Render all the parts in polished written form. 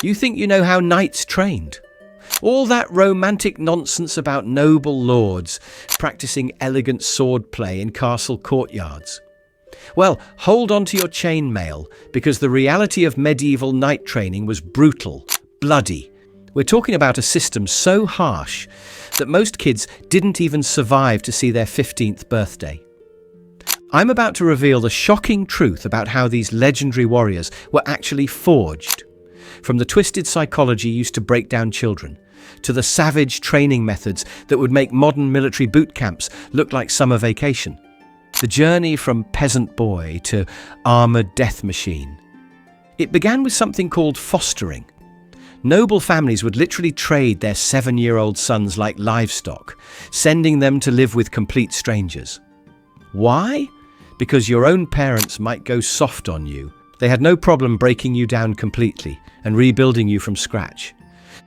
You think you know how knights trained? All that romantic nonsense about noble lords practicing elegant swordplay in castle courtyards. Well, hold on to your chainmail, because the reality of medieval knight training was brutal, bloody. We're talking about a system so harsh that most kids didn't even survive to see their 15th birthday. I'm about to reveal the shocking truth about how these legendary warriors were actually forged. From the twisted psychology used to break down children, to the savage training methods that would make modern military boot camps look like summer vacation. The journey from peasant boy to armoured death machine. It began with something called fostering. Noble families would literally trade their 7-year-old sons like livestock, sending them to live with complete strangers. Why? Because your own parents might go soft on you. They had no problem breaking you down completely and rebuilding you from scratch.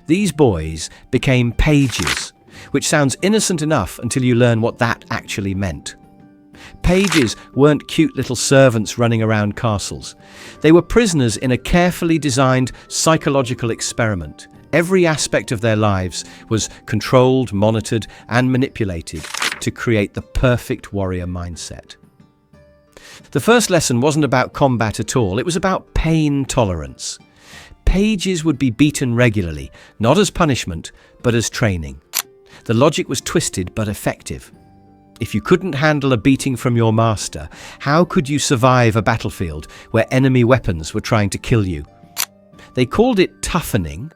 These boys became pages, which sounds innocent enough until you learn what that actually meant. Pages weren't cute little servants running around castles. They were prisoners in a carefully designed psychological experiment. Every aspect of their lives was controlled, monitored, and manipulated to create the perfect warrior mindset. The first lesson wasn't about combat at all. It was about pain tolerance. Pages would be beaten regularly, not as punishment, but as training. The logic was twisted but effective. If you couldn't handle a beating from your master, how could you survive a battlefield where enemy weapons were trying to kill you? They called it toughening,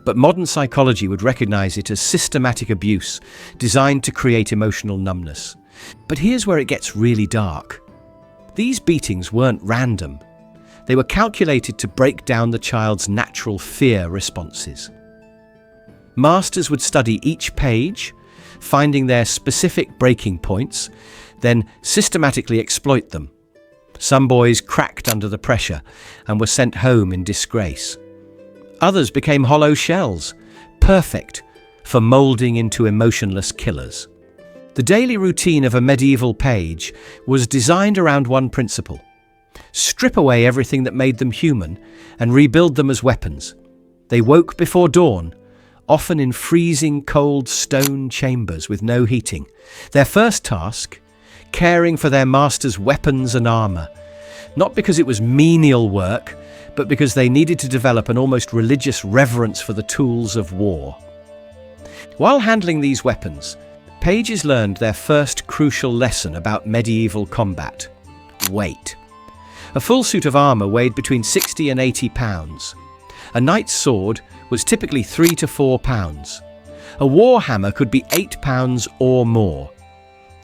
but modern psychology would recognize it as systematic abuse designed to create emotional numbness. But here's where it gets really dark. These beatings weren't random. They were calculated to break down the child's natural fear responses. Masters would study each page, finding their specific breaking points, then systematically exploit them. Some boys cracked under the pressure and were sent home in disgrace. Others became hollow shells, perfect for moulding into emotionless killers. The daily routine of a medieval page was designed around one principle: strip away everything that made them human and rebuild them as weapons. They woke before dawn, often in freezing cold stone chambers with no heating. Their first task, caring for their master's weapons and armour, not because it was menial work, but because they needed to develop an almost religious reverence for the tools of war. While handling these weapons, pages learned their first crucial lesson about medieval combat: weight. A full suit of armour weighed between 60 and 80 pounds. A knight's sword was typically 3 to 4 pounds. A war hammer could be 8 pounds or more.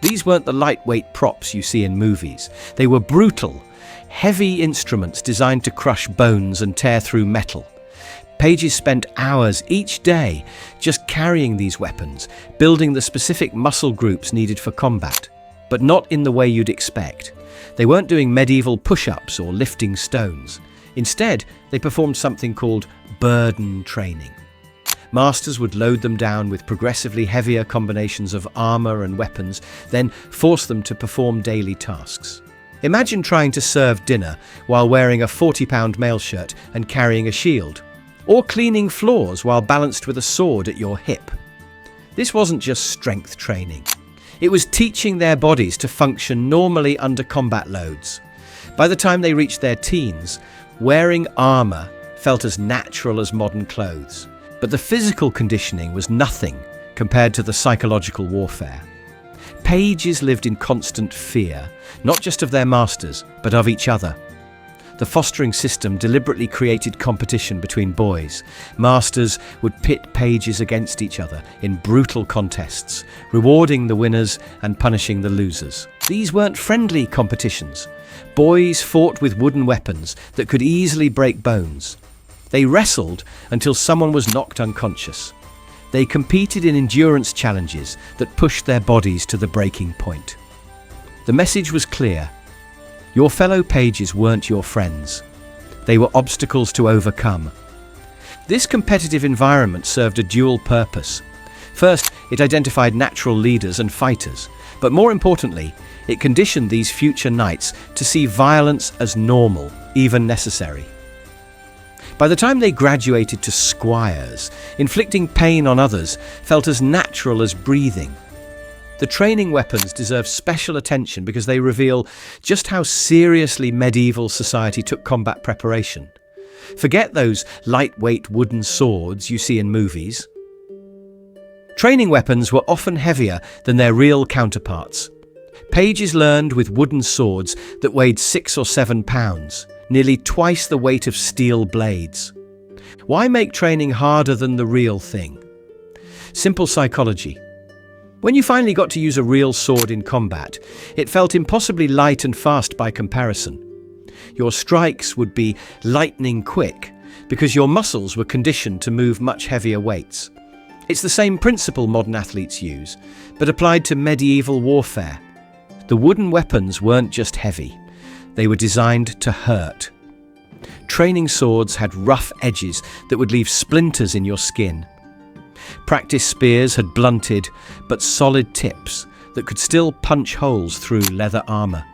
These weren't the lightweight props you see in movies. They were brutal, heavy instruments designed to crush bones and tear through metal. Pages spent hours each day just carrying these weapons, building the specific muscle groups needed for combat, but not in the way you'd expect. They weren't doing medieval push-ups or lifting stones. Instead, they performed something called burden training. Masters would load them down with progressively heavier combinations of armour and weapons, then force them to perform daily tasks. Imagine trying to serve dinner while wearing a 40-pound mail shirt and carrying a shield, or cleaning floors while balanced with a sword at your hip. This wasn't just strength training. It was teaching their bodies to function normally under combat loads. By the time they reached their teens, wearing armour felt as natural as modern clothes. But the physical conditioning was nothing compared to the psychological warfare. Pages lived in constant fear, not just of their masters, but of each other. The fostering system deliberately created competition between boys. Masters would pit pages against each other in brutal contests, rewarding the winners and punishing the losers. These weren't friendly competitions. Boys fought with wooden weapons that could easily break bones. They wrestled until someone was knocked unconscious. They competed in endurance challenges that pushed their bodies to the breaking point. The message was clear. Your fellow pages weren't your friends. They were obstacles to overcome. This competitive environment served a dual purpose. First, it identified natural leaders and fighters, but more importantly, it conditioned these future knights to see violence as normal, even necessary. By the time they graduated to squires, inflicting pain on others felt as natural as breathing. The training weapons deserve special attention because they reveal just how seriously medieval society took combat preparation. Forget those lightweight wooden swords you see in movies. Training weapons were often heavier than their real counterparts. Pages learned with wooden swords that weighed 6 or 7 pounds, nearly twice the weight of steel blades. Why make training harder than the real thing? Simple psychology. When you finally got to use a real sword in combat, it felt impossibly light and fast by comparison. Your strikes would be lightning quick because your muscles were conditioned to move much heavier weights. It's the same principle modern athletes use, but applied to medieval warfare. The wooden weapons weren't just heavy, they were designed to hurt. Training swords had rough edges that would leave splinters in your skin. Practice spears had blunted but solid tips that could still punch holes through leather armor.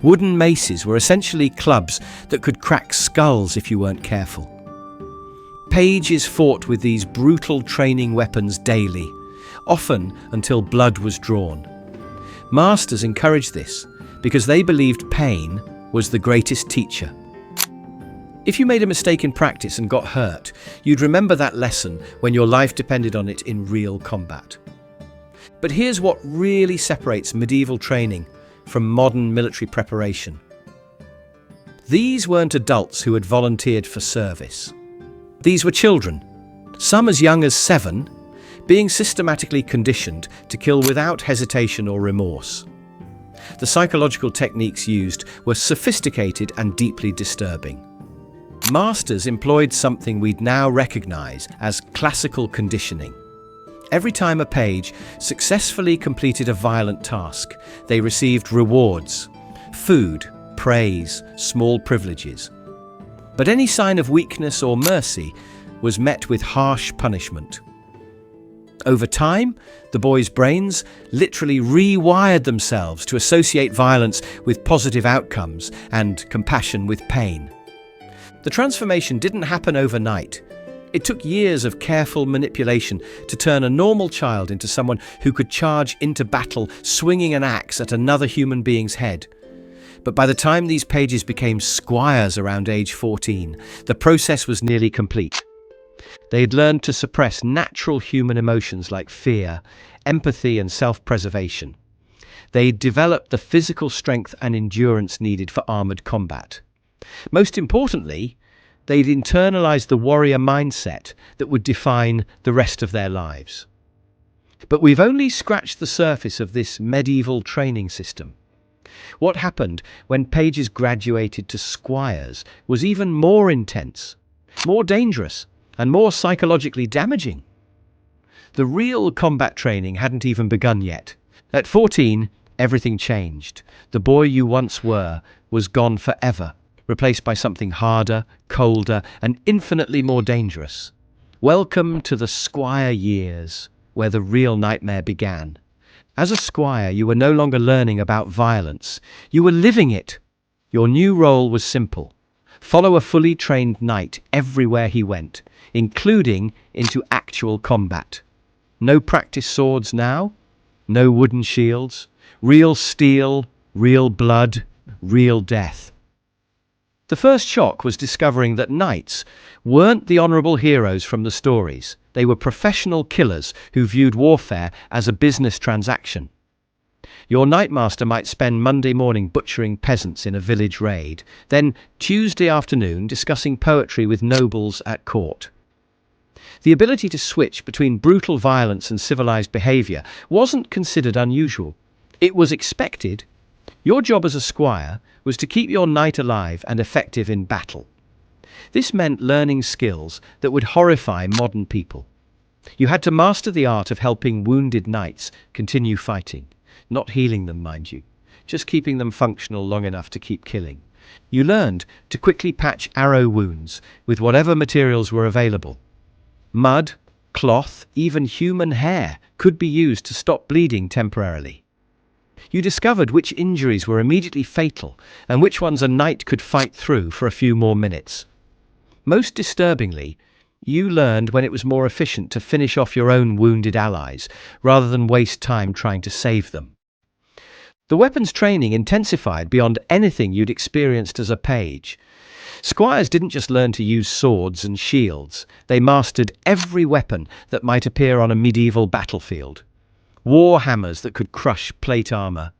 Wooden maces were essentially clubs that could crack skulls if you weren't careful. Pages fought with these brutal training weapons daily, often until blood was drawn. Masters encouraged this because they believed pain was the greatest teacher. If you made a mistake in practice and got hurt, you'd remember that lesson when your life depended on it in real combat. But here's what really separates medieval training from modern military preparation. These weren't adults who had volunteered for service. These were children, some as young as 7, being systematically conditioned to kill without hesitation or remorse. The psychological techniques used were sophisticated and deeply disturbing. Masters employed something we'd now recognize as classical conditioning. Every time a page successfully completed a violent task, they received rewards, food, praise, small privileges. But any sign of weakness or mercy was met with harsh punishment. Over time, the boys' brains literally rewired themselves to associate violence with positive outcomes and compassion with pain. The transformation didn't happen overnight. It took years of careful manipulation to turn a normal child into someone who could charge into battle swinging an axe at another human being's head. But by the time these pages became squires around age 14, the process was nearly complete. They had learned to suppress natural human emotions like fear, empathy, and self-preservation. They developed the physical strength and endurance needed for armored combat. Most importantly, they'd internalized the warrior mindset that would define the rest of their lives. But we've only scratched the surface of this medieval training system. What happened when pages graduated to squires was even more intense, more dangerous, and more psychologically damaging. The real combat training hadn't even begun yet. At 14, everything changed. The boy you once were was gone forever, replaced by something harder, colder, and infinitely more dangerous. Welcome to the squire years, where the real nightmare began. As a squire, you were no longer learning about violence. You were living it. Your new role was simple. Follow a fully trained knight everywhere he went, including into actual combat. No practice swords now, no wooden shields, real steel, real blood, real death. The first shock was discovering that knights weren't the honorable heroes from the stories. They were professional killers who viewed warfare as a business transaction. Your knightmaster might spend Monday morning butchering peasants in a village raid, then Tuesday afternoon discussing poetry with nobles at court. The ability to switch between brutal violence and civilized behavior wasn't considered unusual. It was expected. Your job as a squire was to keep your knight alive and effective in battle. This meant learning skills that would horrify modern people. You had to master the art of helping wounded knights continue fighting, not healing them, mind you, just keeping them functional long enough to keep killing. You learned to quickly patch arrow wounds with whatever materials were available. Mud, cloth, even human hair could be used to stop bleeding temporarily. You discovered which injuries were immediately fatal and which ones a knight could fight through for a few more minutes. Most disturbingly, you learned when it was more efficient to finish off your own wounded allies rather than waste time trying to save them. The weapons training intensified beyond anything you'd experienced as a page. Squires didn't just learn to use swords and shields, they mastered every weapon that might appear on a medieval battlefield. War hammers that could crush plate armor,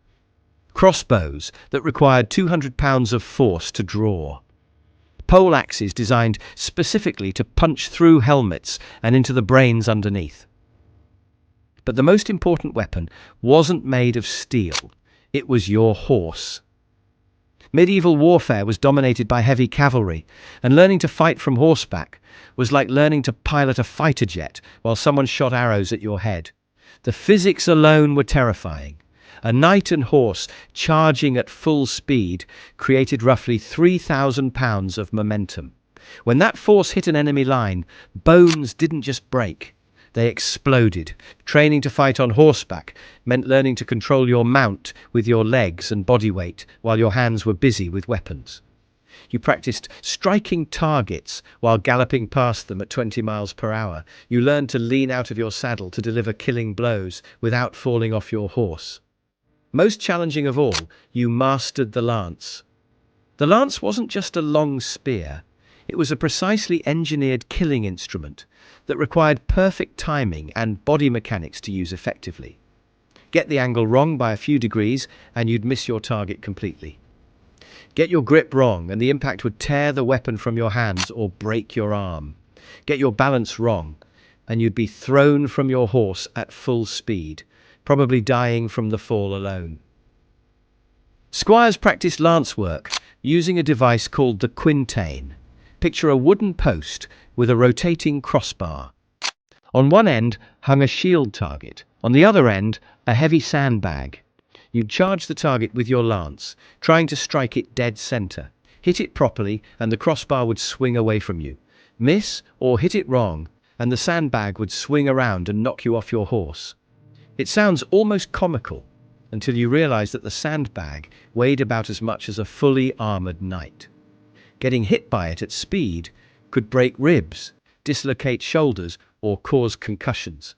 crossbows that required 200 pounds of force to draw, pole axes designed specifically to punch through helmets and into the brains underneath. But the most important weapon wasn't made of steel, it was your horse. Medieval warfare was dominated by heavy cavalry, and learning to fight from horseback was like learning to pilot a fighter jet while someone shot arrows at your head. The physics alone were terrifying. A knight and horse charging at full speed created roughly 3,000 pounds of momentum. When that force hit an enemy line, bones didn't just break, they exploded. Training to fight on horseback meant learning to control your mount with your legs and body weight while your hands were busy with weapons. You practiced striking targets while galloping past them at 20 miles per hour. You learned to lean out of your saddle to deliver killing blows without falling off your horse. Most challenging of all, you mastered the lance. The lance wasn't just a long spear, it was a precisely engineered killing instrument that required perfect timing and body mechanics to use effectively. Get the angle wrong by a few degrees and you'd miss your target completely. Get your grip wrong and the impact would tear the weapon from your hands or break your arm. Get your balance wrong and you'd be thrown from your horse at full speed, probably dying from the fall alone. Squires practiced lance work using a device called the quintain. Picture a wooden post with a rotating crossbar. On one end hung a shield target, on the other end a heavy sandbag. You'd charge the target with your lance, trying to strike it dead center. Hit it properly and the crossbar would swing away from you. Miss or hit it wrong and the sandbag would swing around and knock you off your horse. It sounds almost comical until you realize that the sandbag weighed about as much as a fully armored knight. Getting hit by it at speed could break ribs, dislocate shoulders, or cause concussions.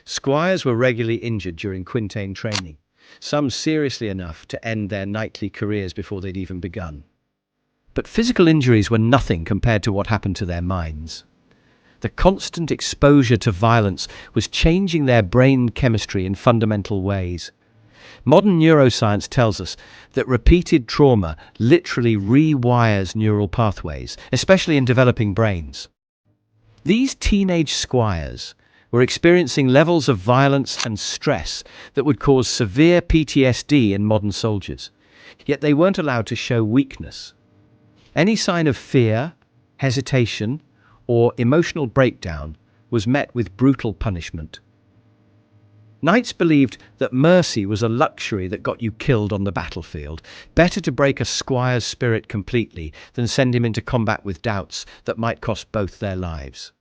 Squires were regularly injured during quintain training, some seriously enough to end their knightly careers before they'd even begun. But physical injuries were nothing compared to what happened to their minds. The constant exposure to violence was changing their brain chemistry in fundamental ways. Modern neuroscience tells us that repeated trauma literally rewires neural pathways, especially in developing brains. These teenage squires were experiencing levels of violence and stress that would cause severe PTSD in modern soldiers, yet they weren't allowed to show weakness. Any sign of fear, hesitation, or emotional breakdown was met with brutal punishment. Knights believed that mercy was a luxury that got you killed on the battlefield. Better to break a squire's spirit completely than send him into combat with doubts that might cost both their lives.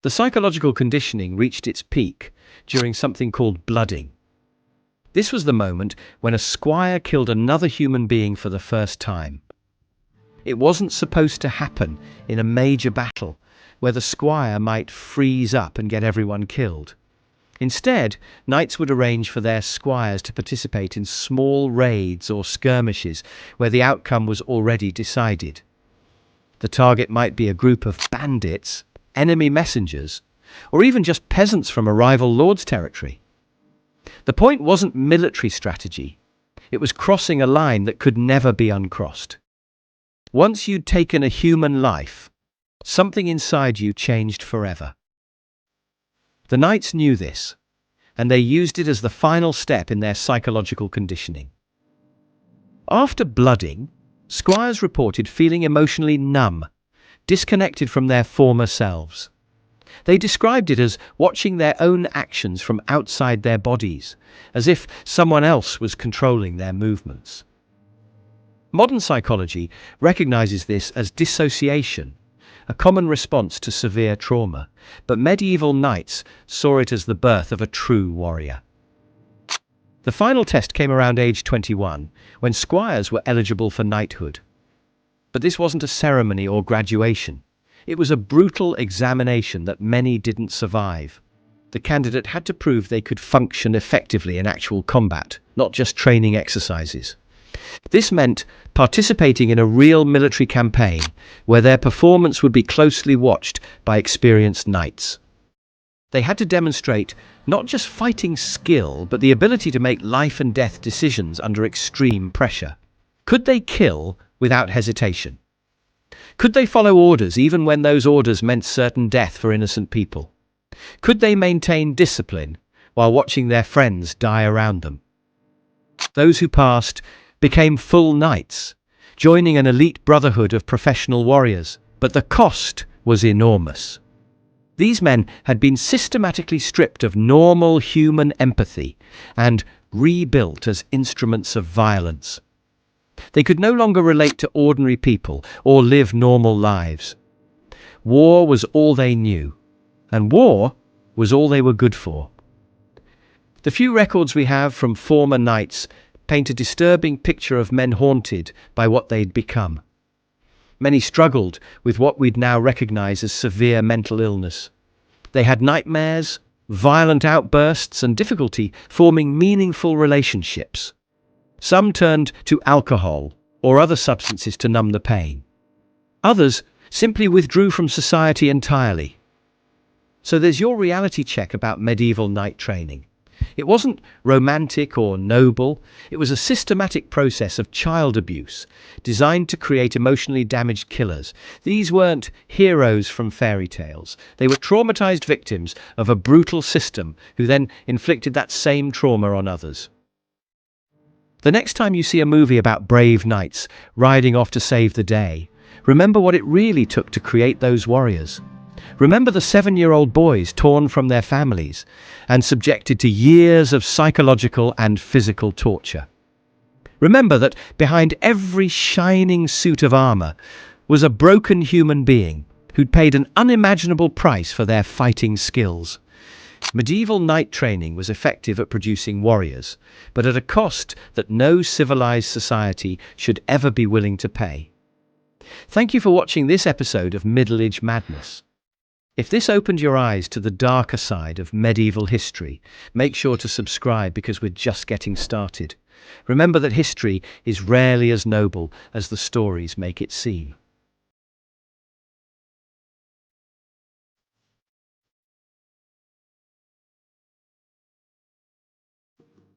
The psychological conditioning reached its peak during something called blooding. This was the moment when a squire killed another human being for the first time. It wasn't supposed to happen in a major battle where the squire might freeze up and get everyone killed. Instead, knights would arrange for their squires to participate in small raids or skirmishes where the outcome was already decided. The target might be a group of bandits, enemy messengers, or even just peasants from a rival lord's territory. The point wasn't military strategy. It was crossing a line that could never be uncrossed. Once you'd taken a human life, something inside you changed forever. The knights knew this, and they used it as the final step in their psychological conditioning. After blooding, squires reported feeling emotionally numb, disconnected from their former selves. They described it as watching their own actions from outside their bodies, as if someone else was controlling their movements. Modern psychology recognizes this as dissociation, a common response to severe trauma, but medieval knights saw it as the birth of a true warrior. The final test came around age 21, when squires were eligible for knighthood. But this wasn't a ceremony or graduation. It was a brutal examination that many didn't survive. The candidate had to prove they could function effectively in actual combat, not just training exercises. This meant participating in a real military campaign where their performance would be closely watched by experienced knights. They had to demonstrate not just fighting skill, but the ability to make life and death decisions under extreme pressure. Could they kill without hesitation? Could they follow orders even when those orders meant certain death for innocent people? Could they maintain discipline while watching their friends die around them? Those who passed became full knights, joining an elite brotherhood of professional warriors. But the cost was enormous. These men had been systematically stripped of normal human empathy and rebuilt as instruments of violence. They could no longer relate to ordinary people or live normal lives. War was all they knew, and war was all they were good for. The few records we have from former knights paint a disturbing picture of men haunted by what they'd become. Many struggled with what we'd now recognize as severe mental illness. They had nightmares, violent outbursts, and difficulty forming meaningful relationships. Some turned to alcohol or other substances to numb the pain. Others simply withdrew from society entirely. So there's your reality check about medieval knight training. It wasn't romantic or noble. It was a systematic process of child abuse, designed to create emotionally damaged killers. These weren't heroes from fairy tales. They were traumatized victims of a brutal system who then inflicted that same trauma on others. The next time you see a movie about brave knights riding off to save the day, remember what it really took to create those warriors. Remember the 7-year-old boys torn from their families and subjected to years of psychological and physical torture. Remember that behind every shining suit of armor was a broken human being who'd paid an unimaginable price for their fighting skills. Medieval knight training was effective at producing warriors, but at a cost that no civilized society should ever be willing to pay. Thank you for watching this episode of Middle Age Madness. If this opened your eyes to the darker side of medieval history, make sure to subscribe because we're just getting started. Remember that history is rarely as noble as the stories make it seem.